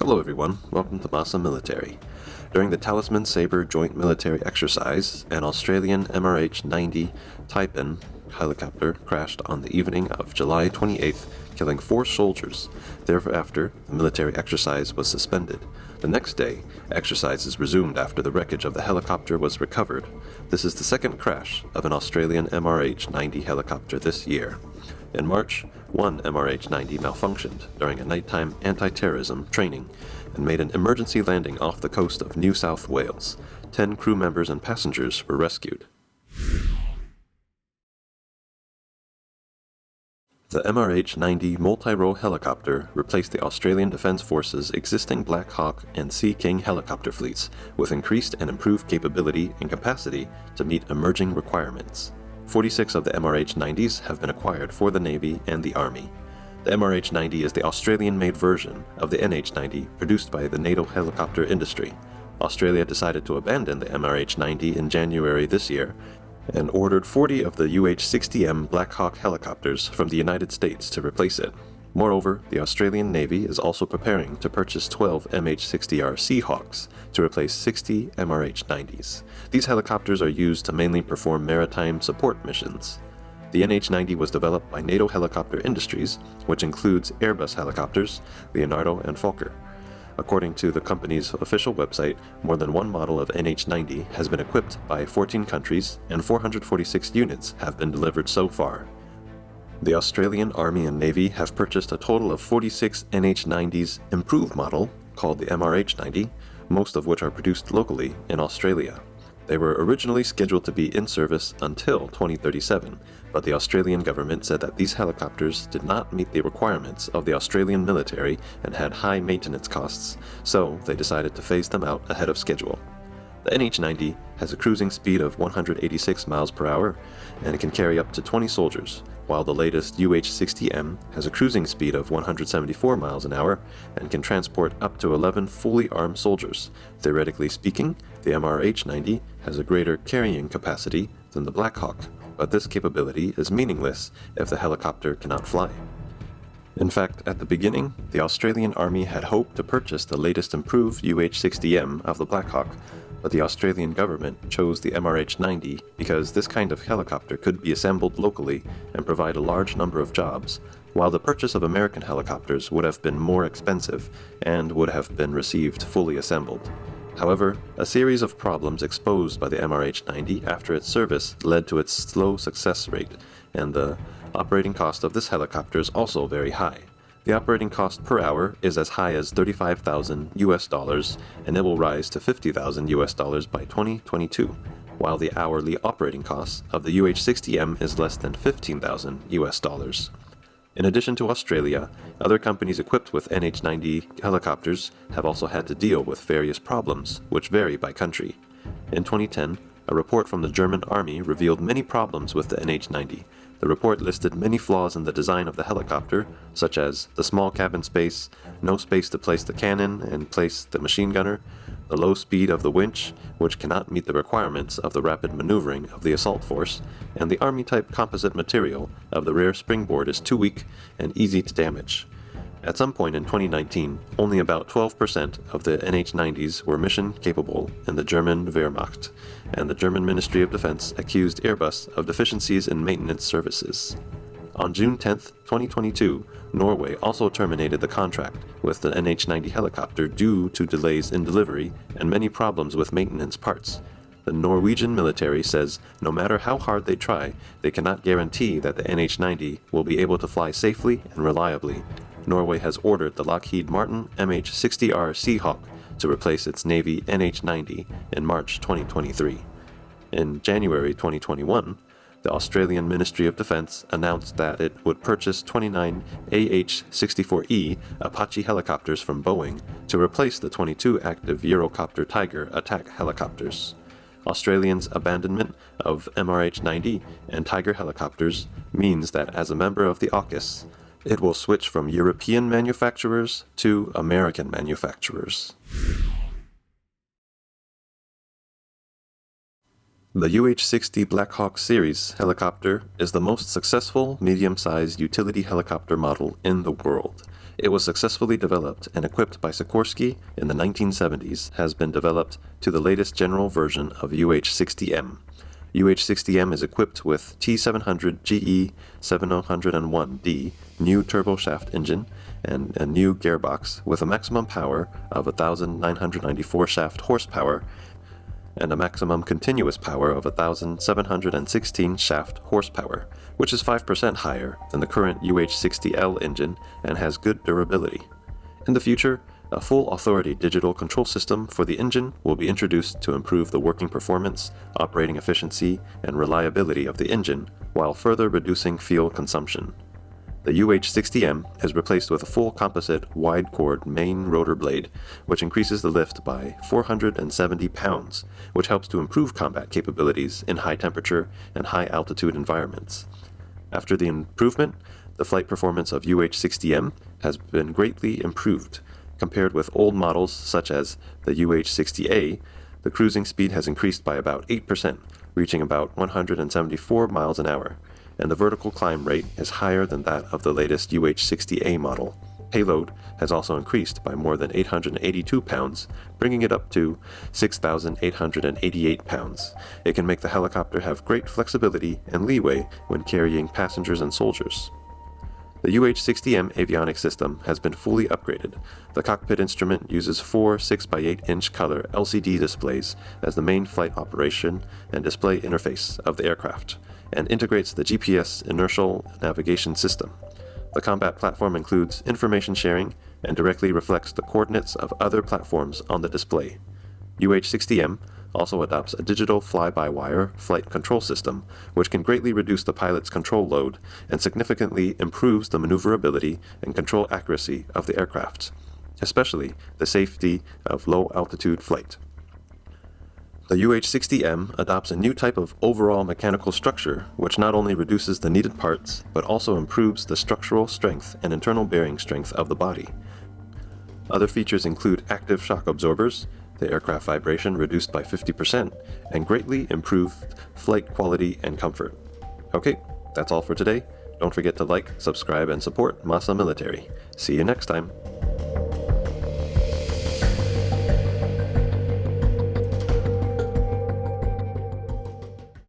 Hello everyone, welcome to MASA Military. During the Talisman Sabre joint military exercise, an Australian MRH-90 Taipan helicopter crashed on the evening of July 28th, killing 4 soldiers. Thereafter, the military exercise was suspended. The next day, exercises resumed after the wreckage of the helicopter was recovered. This is the second crash of an Australian MRH-90 helicopter this year. In March, one MRH-90 malfunctioned during a nighttime anti-terrorism training and made an emergency landing off the coast of New South Wales. 10 crew members and passengers were rescued. The MRH-90 multi-role helicopter replaced the Australian Defence Force's existing Black Hawk and Sea King helicopter fleets with increased and improved capability and capacity to meet emerging requirements. 46 of the MRH-90s have been acquired for the Navy and the Army. The MRH-90 is the Australian-made version of the NH90 produced by the NATO Helicopter Industry. Australia decided to abandon the MRH-90 in January this year and ordered 40 of the UH-60M Black Hawk helicopters from the United States to replace it. Moreover, the Australian Navy is also preparing to purchase 12 MH-60R Seahawks to replace 60 MRH-90s. These helicopters are used to mainly perform maritime support missions. The NH90 was developed by NATO Helicopter Industries, which includes Airbus helicopters, Leonardo and Fokker. According to the company's official website, more than one model of NH90 has been equipped by 14 countries and 446 units have been delivered so far. The Australian Army and Navy have purchased a total of 46 NH90's improved model, called the MRH-90, most of which are produced locally in Australia. They were originally scheduled to be in service until 2037, but the Australian government said that these helicopters did not meet the requirements of the Australian military and had high maintenance costs, so they decided to phase them out ahead of schedule. The NH90 has a cruising speed of 186 miles per hour, and it can carry up to 20 soldiers, while the latest UH-60M has a cruising speed of 174 miles an hour and can transport up to 11 fully armed soldiers. Theoretically speaking, the MRH-90 has a greater carrying capacity than the Black Hawk, but this capability is meaningless if the helicopter cannot fly. In fact, at the beginning, the Australian Army had hoped to purchase the latest improved UH-60M of the Black Hawk, but the Australian government chose the MRH-90 because this kind of helicopter could be assembled locally and provide a large number of jobs, while the purchase of American helicopters would have been more expensive and would have been received fully assembled. However, a series of problems exposed by the MRH-90 after its service led to its slow success rate, and the operating cost of this helicopter is also very high. The operating cost per hour is as high as $35,000 and it will rise to $50,000 by 2022, while the hourly operating cost of the UH-60M is less than $15,000. In addition to Australia, other companies equipped with NH90 helicopters have also had to deal with various problems, which vary by country. In 2010, a report from the German Army revealed many problems with the NH90. The report listed many flaws in the design of the helicopter, such as the small cabin space, no space to place the cannon and place the machine gunner, the low speed of the winch, which cannot meet the requirements of the rapid maneuvering of the assault force, and the Army-type composite material of the rear springboard is too weak and easy to damage. At some point in 2019, only about 12% of the NH90s were mission-capable in the German Wehrmacht, and the German Ministry of Defense accused Airbus of deficiencies in maintenance services. On June 10, 2022, Norway also terminated the contract with the NH90 helicopter due to delays in delivery and many problems with maintenance parts. The Norwegian military says no matter how hard they try, they cannot guarantee that the NH90 will be able to fly safely and reliably. Norway has ordered the Lockheed Martin MH-60R Seahawk to replace its Navy NH90 in March 2023. In January 2021, the Australian Ministry of Defence announced that it would purchase 29 AH-64E Apache helicopters from Boeing to replace the 22 active Eurocopter Tiger attack helicopters. Australians' abandonment of MRH-90 and Tiger helicopters means that as a member of the AUKUS, it will switch from European manufacturers to American manufacturers. The UH-60 Black Hawk series helicopter is the most successful medium-sized utility helicopter model in the world. It was successfully developed and equipped by Sikorsky in the 1970s, has been developed to the latest general version of UH-60M. UH-60M is equipped with T700 GE 7001D new turboshaft engine and a new gearbox with a maximum power of 1,994 shaft horsepower and a maximum continuous power of 1,716 shaft horsepower, which is 5% higher than the current UH-60L engine and has good durability. In the future, a full authority digital control system for the engine will be introduced to improve the working performance, operating efficiency, and reliability of the engine while further reducing fuel consumption. The UH-60M is replaced with a full composite wide-chord main rotor blade, which increases the lift by 470 pounds, which helps to improve combat capabilities in high-temperature and high-altitude environments. After the improvement, the flight performance of UH-60M has been greatly improved. Compared with old models such as the UH-60A, the cruising speed has increased by about 8%, reaching about 174 miles an hour, and the vertical climb rate is higher than that of the latest UH-60A model. Payload has also increased by more than 882 pounds, bringing it up to 6,888 pounds. It can make the helicopter have great flexibility and leeway when carrying passengers and soldiers. The UH-60M avionics system has been fully upgraded. The cockpit instrument uses four 6x8-inch color LCD displays as the main flight operation and display interface of the aircraft, and integrates the GPS inertial navigation system. The combat platform includes information sharing and directly reflects the coordinates of other platforms on the display. UH-60M also adopts a digital fly-by-wire flight control system, which can greatly reduce the pilot's control load and significantly improves the maneuverability and control accuracy of the aircraft, especially the safety of low-altitude flight. The UH-60M adopts a new type of overall mechanical structure, which not only reduces the needed parts, but also improves the structural strength and internal bearing strength of the body. Other features include active shock absorbers, the aircraft vibration reduced by 50%, and greatly improved flight quality and comfort. Okay, that's all for today. Don't forget to like, subscribe, and support MASA Military. See you next time.